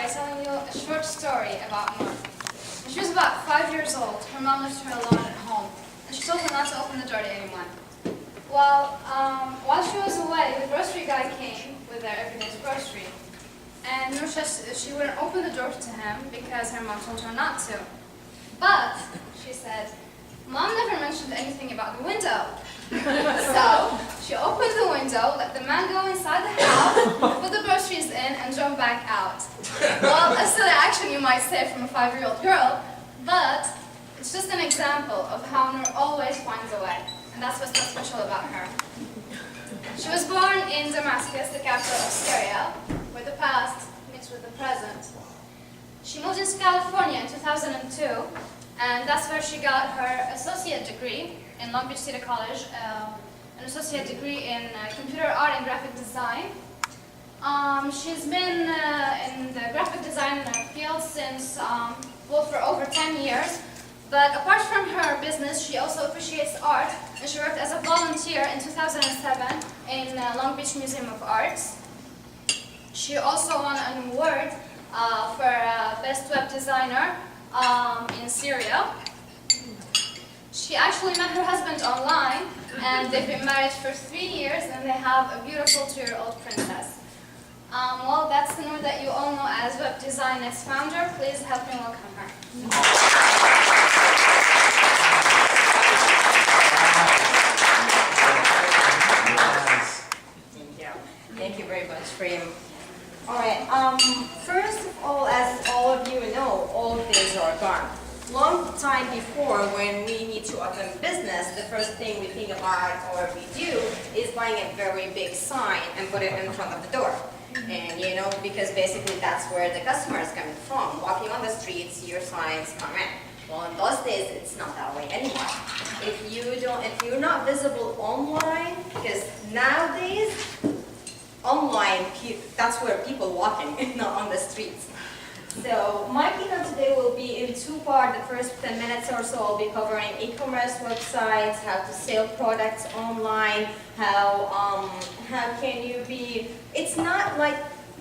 telling you a short story about Mom. When she was about 5 years old, her mom left her alone at home, and she told her not to open the door to anyone. Well, while she was away, the grocery guy came with their everyday's grocery. And Nurusha, she wouldn't open the door to him because her mom told her not to. But, she said, Mom never mentioned anything about the window. So, she opened the window, let the man go inside the house, put the groceries in, and drove back out. Well, a silly action you might say from a 5-year-old girl, but it's just an example of how Nur always finds a way. And that's what's so special about her. She was born in Damascus, the capital of Syria, where the past mixed with the present. She moved into California in 2002, and that's where she got her associate degree in Long Beach City College, an associate degree in computer art and graphic design. She's been in the graphic design field since, well, for over 10 years. But apart from her business, she also appreciates art, and she worked as a volunteer in 2007 in Long Beach Museum of Arts. She also won an award for Best Web Designer in Syria. She actually met her husband online, and they've been married for 3 years, and they have a beautiful 2-year-old princess. Well, that's the Nur that you all know as Web Design Next founder. Please help me welcome her. Thank you very much, Prem. All right. First of all, as all of you know, old days are gone. Long time before, when we need to open business, the first thing we think about or we do is buying a very big sign and put it in front of the door. And you know, because basically that's where the customer is coming from. Walking on the streets, your signs come in. Well, in those days, it's not that way anymore. If you're not visible online, because nowadays, online, that's where people walking, not on the streets. So my keynote today will be in 2 parts. The first 10 minutes or so I'll be covering e-commerce websites, how to sell products online, how can you be, it's not like,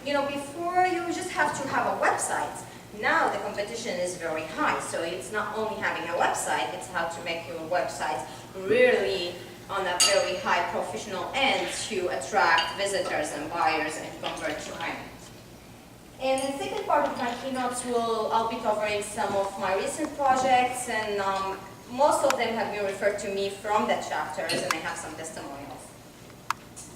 you know, before you just have to have a website. Now the competition is very high, so it's not only having a website, it's how to make your website really on a very high professional end to attract visitors and buyers and convert to hire. And in the second part of my keynotes, I'll be covering some of my recent projects, and most of them have been referred to me from the chapters, and I have some testimonials.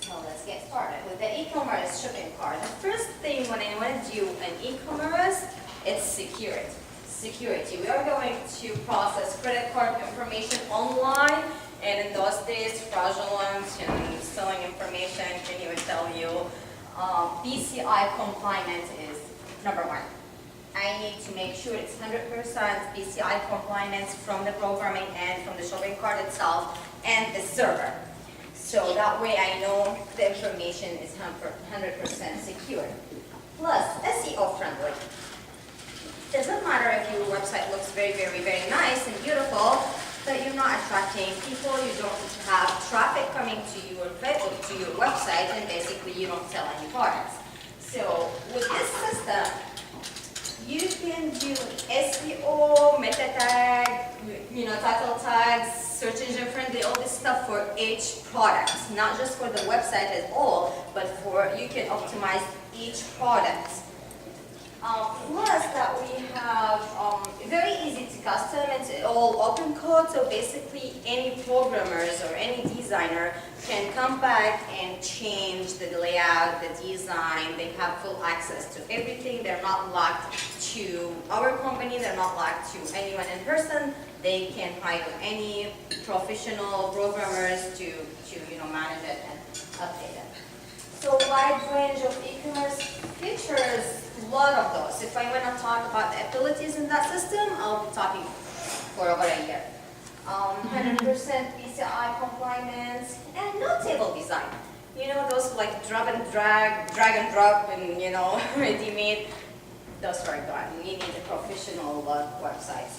So let's get started with the e-commerce shopping cart. The first thing when I want to do in e-commerce, it's security. Security. We are going to process credit card information online, and in those days, fraudulent and selling information can even tell you PCI compliant is number 1. I need to make sure it's 100% PCI compliance from the programming and from the shopping cart itself and the server. So that way I know the information is 100% secure. Plus, SEO friendly. It doesn't matter if your website looks very, very, very nice and beautiful, but you're not attracting people, you don't have traffic coming to your website, and basically you don't sell any products. So with this system, you can do SEO, meta tag, you know, title tags, search engine friendly, all this stuff for each product, not just for the website as all, but for you can optimize each product. Plus that we have very easy to custom, it's all open code, so basically any programmers or any designer can come back and change the layout, the design, they have full access to everything, they're not locked to our company, they're not locked to anyone in person, they can hire any professional programmers to you know, manage it and update it. So wide range of e-commerce features, a lot of those. If I want to talk about the abilities in that system, I'll be talking for over a year. 100% PCI compliance, and no table design. You know, those like drag and drop, and you know, ready-made, those are gone. We need a professional website.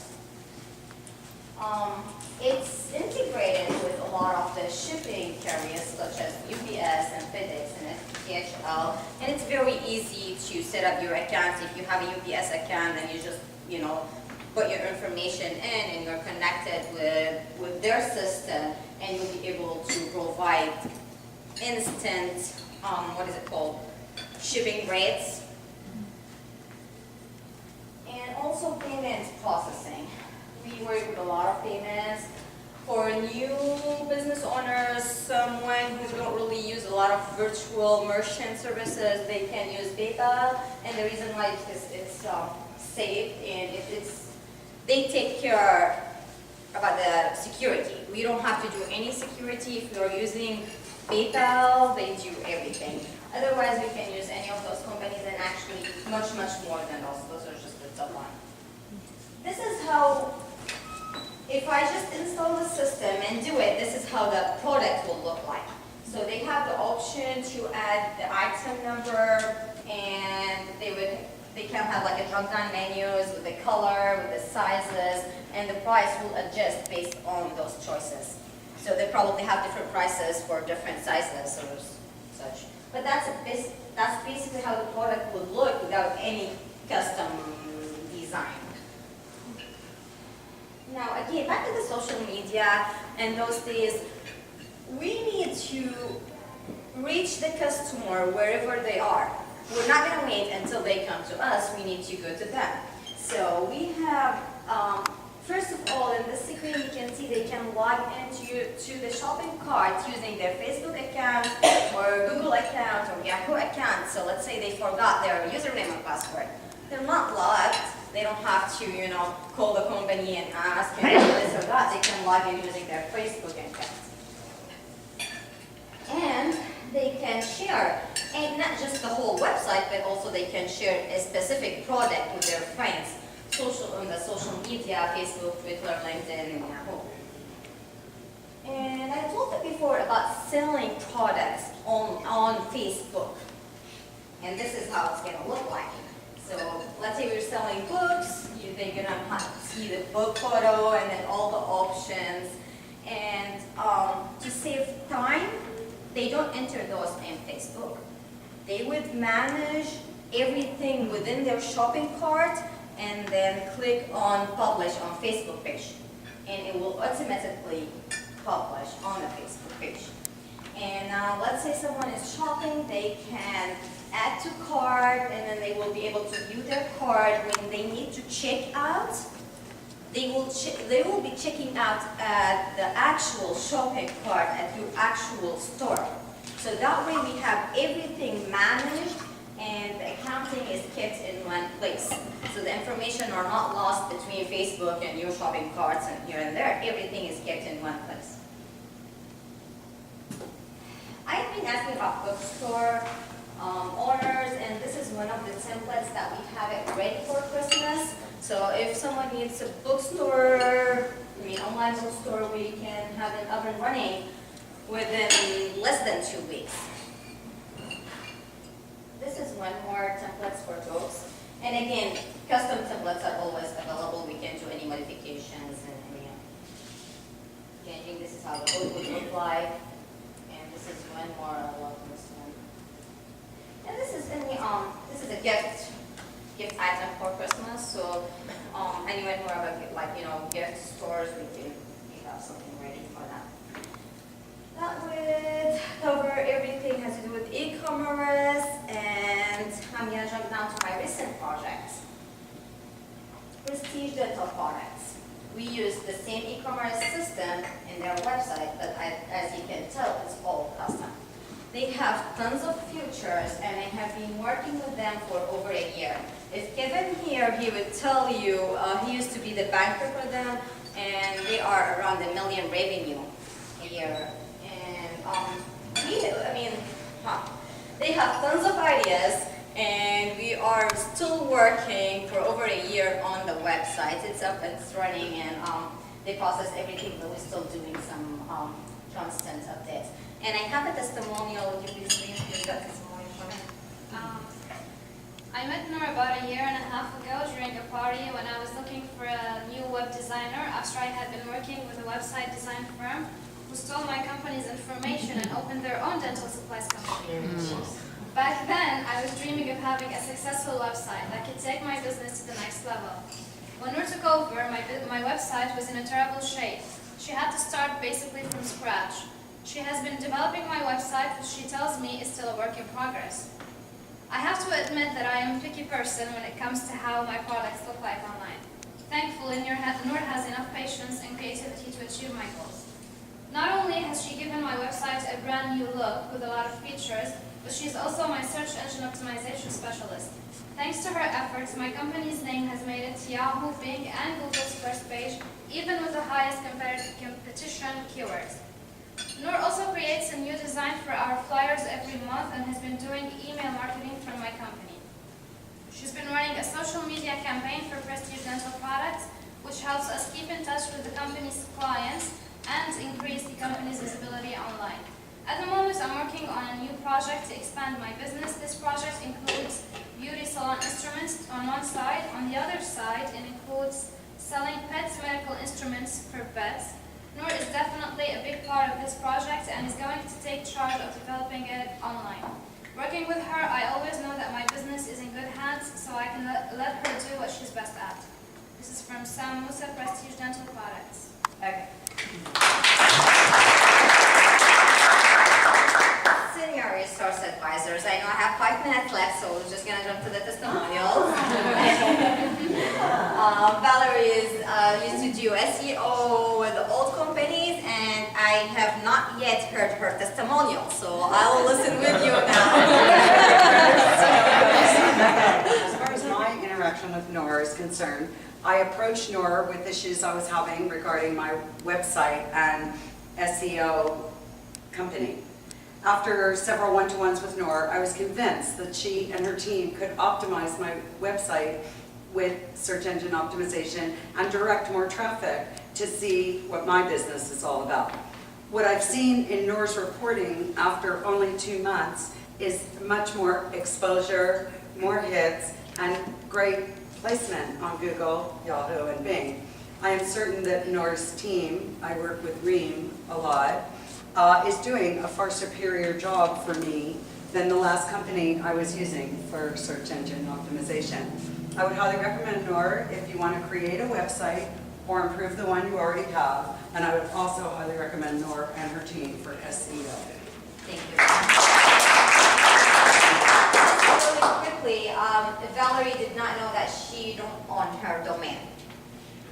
It's integrated with a lot of the shipping carriers such as UPS and FedEx, and DHL, and it's very easy to set up your accounts. If you have a UPS account, then you just, put your information in and you're connected with their system, and you'll be able to provide instant, shipping rates. And also payments processing. We work with a lot of payments. For new business owners, someone who don't really use a lot of virtual merchant services, they can use PayPal. And the reason why is it's safe and they take care about the security. We don't have to do any security. If you're using PayPal, they do everything. Otherwise, we can use any of those companies and actually much, much more than those. Those are just the top one. This is how, if I just install the system and do it, this is how the product will look like. So they have the option to add the item number, and they can have like a drop-down menus with the color, with the sizes, and the price will adjust based on those choices. So they probably have different prices for different sizes or such. But that's basically how the product would look without any custom design. Now again, back to the social media, and those days, we need to reach the customer wherever they are. We're not going to wait until they come to us, we need to go to them. So we have, first of all, in the screen you can see they can log into the shopping cart using their Facebook account or Google account or Yahoo account. So let's say they forgot their username and password. They're not logged. They don't have to, call the company and ask and this or that. They can log in using their Facebook account. And they can share, and not just the whole website, but also they can share a specific product with their friends on the social media, Facebook, Twitter, LinkedIn, and Yahoo. And I told you before about selling products on Facebook. And this is how it's going to look like. So let's say we're selling books, they're going to see the book photo and then all the options. And to save time, they don't enter those in Facebook. They would manage everything within their shopping cart and then click on publish on Facebook page. And it will automatically publish on the Facebook page. And now let's say someone is shopping, they can add to cart, and then they will be able to view their cart. When they need to check out, they will be checking out at the actual shopping cart at your actual store. So that way we have everything managed and the accounting is kept in one place. So the information are not lost between Facebook and your shopping carts and here and there. Everything is kept in one place. I've been asking about bookstore owners, and this is one of the templates that we have it ready for Christmas. So if someone needs a bookstore, online bookstore, we can have it up and running within less than 2 weeks. This is one more templates for books. And again, custom templates are always available. We can do any modifications and changing. This is how the book would look like. And this is one more. I love this one. And this is this is a gift item for Christmas. So anyone who have gift stores, we have something ready for that. That would cover everything has to do with e-commerce, and I'm going to jump down to my recent project. Prestige Dental Products. We use the same e-commerce system in their website, but as you can tell, it's all custom. They have tons of features, and I have been working with them for over a year. If Kevin here, he would tell you, he used to be the banker for them, and they are around $1 million revenue a year. They have tons of ideas, and we are still working for over a year on the website. It's up, it's running, and they process everything, but we're still doing some constant updates. And I have a testimonial. Would you please read that testimonial for me? I met Noor about 1.5 years ago during a party when I was looking for a new web designer after I had been working with a website design firm who stole my company's information and opened their own dental supplies company. Back then, I was dreaming of having a successful website that could take my business to the next level. When Noor took over, my website was in a terrible shape. She had to start basically from scratch. She has been developing my website, which she tells me is still a work in progress. I have to admit that I am a picky person when it comes to how my products look like online. Thankfully, Noor has enough patience and creativity to achieve my goals. Not only has she given my website a brand new look with a lot of features, but she's also my search engine optimization specialist. Thanks to her efforts, my company's name has made it to Yahoo, Bing, and Google's first page, even with the highest competition keywords. Noor also creates a new design for our flyers every month and has been doing email marketing for my company. She's been running a social media campaign for Prestige Dental Products, which helps us keep in touch with the company's clients and increase the company's visibility online. At the moment, I'm working on a new project to expand my business. This project includes beauty salon instruments on one side. On the other side, it includes selling pets medical instruments for pets. Noor is definitely a big part of this project and is going to take charge of developing it online. Working with her, I always know that my business is in good hands, so I can let her do what she's best at. This is from Sam Musa, Prestige Dental Products. Okay. Senior resource advisors. I know I have 5 minutes left, so we're just gonna jump to the testimonials. Valerie is used to do SEO with the old companies, and I have not yet heard her testimonial, so I'll listen with you now. As far as my interaction with Noor is concerned, I approached Noor with issues I was having regarding my website and SEO company. After several one-to-ones with Noor, I was convinced that she and her team could optimize my website with search engine optimization and direct more traffic to see what my business is all about. What I've seen in Noor's reporting after only 2 months is much more exposure, more hits, and great placement on Google, Yahoo, and Bing. I am certain that Noor's team, I work with Reem a lot, is doing a far superior job for me than the last company I was using for search engine optimization. I would highly recommend Noor if you want to create a website or improve the one you already have, and I would also highly recommend Noor and her team for SEO. Thank you. Really quickly, Valerie did not know that she don't own her domain.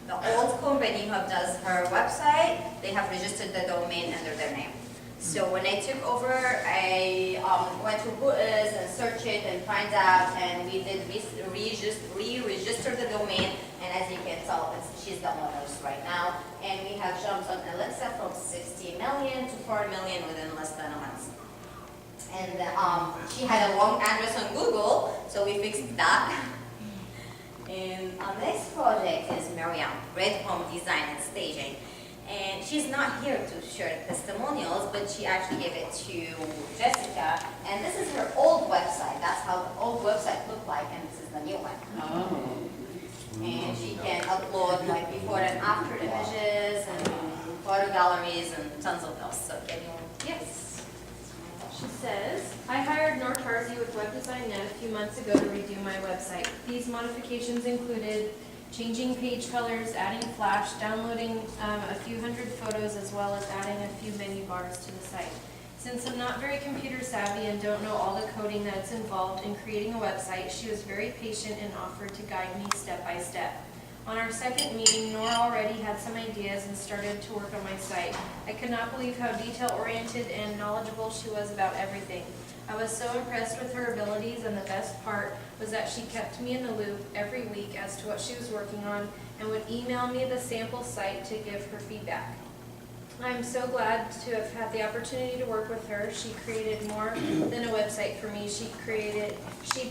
The old company who does her website, they have registered the domain under their name. So when I took over, I went to Whois and searched it and find out, and we did re-register the domain, and as you can tell, she's the owner right now. And we have jumped on Alexa from 60 million to 4 million within less than a month. And she had a wrong address on Google, so we fixed that. And our next project is Miriam, Red Home Design and Staging. And she's not here to share testimonials, but she actually gave it to Jessica. And this is her old website. That's how the old website looked like, and this is the new one. Oh. And she can upload like before and after images and photo galleries and tons of those. So can you? Yes. She says, I hired Noor Tarzi with Web Design Net a few months ago to redo my website. These modifications included changing page colors, adding flash, downloading a few hundred photos, as well as adding a few menu bars to the site. Since I'm not very computer savvy and don't know all the coding that's involved in creating a website, she was very patient and offered to guide me step by step. On our second meeting, Noor already had some ideas and started to work on my site. I could not believe how detail-oriented and knowledgeable she was about everything. I was so impressed with her abilities, and the best part was that she kept me in the loop every week as to what she was working on and would email me the sample site to give her feedback. I'm so glad to have had the opportunity to work with her. She created more than a website for me. She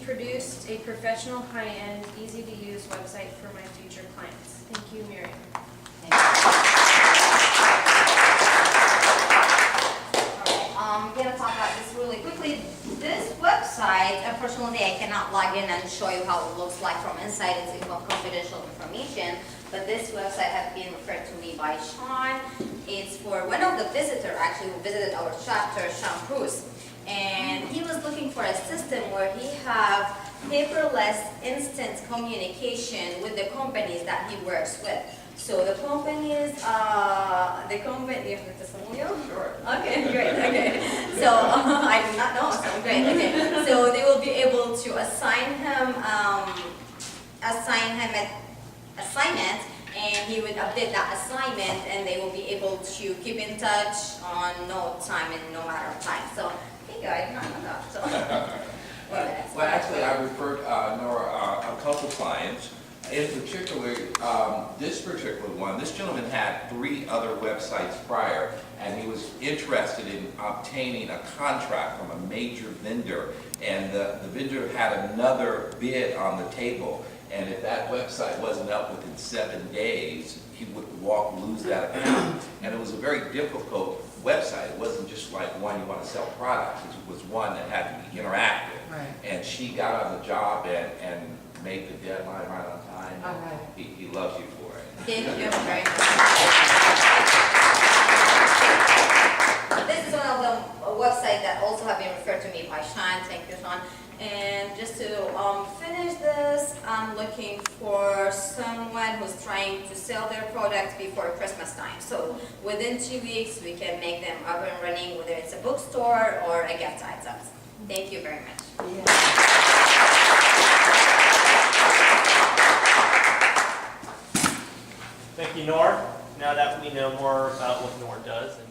produced a professional, high-end, easy-to-use website for my future clients. Thank you, Miriam. Thank you. I'm going to talk about this really quickly. This website, unfortunately, I cannot log in and show you how it looks like from inside. It's confidential information. But this website has been referred to me by Sean. It's for one of the visitors, actually, who visited our chapter, Sean Cruz. and he was looking for a system where he have paperless instant communication with the companies that he works with. So the companies, you have the testimonial? Sure. Okay, great, okay. So, I do not know, so great, okay. So they will be able to assign him an assignment, and he would update that assignment, and they will be able to keep in touch on no time and no matter of time. So, thank you, I did not know that, so. Well, actually, I referred Nora a couple clients. In particular, this particular one, this gentleman had 3 other websites prior, and he was interested in obtaining a contract from a major vendor, and the vendor had another bid on the table, and if that website wasn't up within 7 days, he would lose that account. And it was a very difficult website. It wasn't just like one you want to sell products. It was one that had to be interactive. Right. And she got on the job and made the deadline right on time. All right. He loves you for it. Thank you very much. This is one of the websites that also have been referred to me by Sean. Thank you, Sean. And just to finish this, I'm looking for someone who's trying to sell their products before Christmas time. So within 2 weeks, we can make them up and running, whether it's a bookstore or a gift items. Thank you very much. Thank you, Nor. Now that we know more about what Nor does and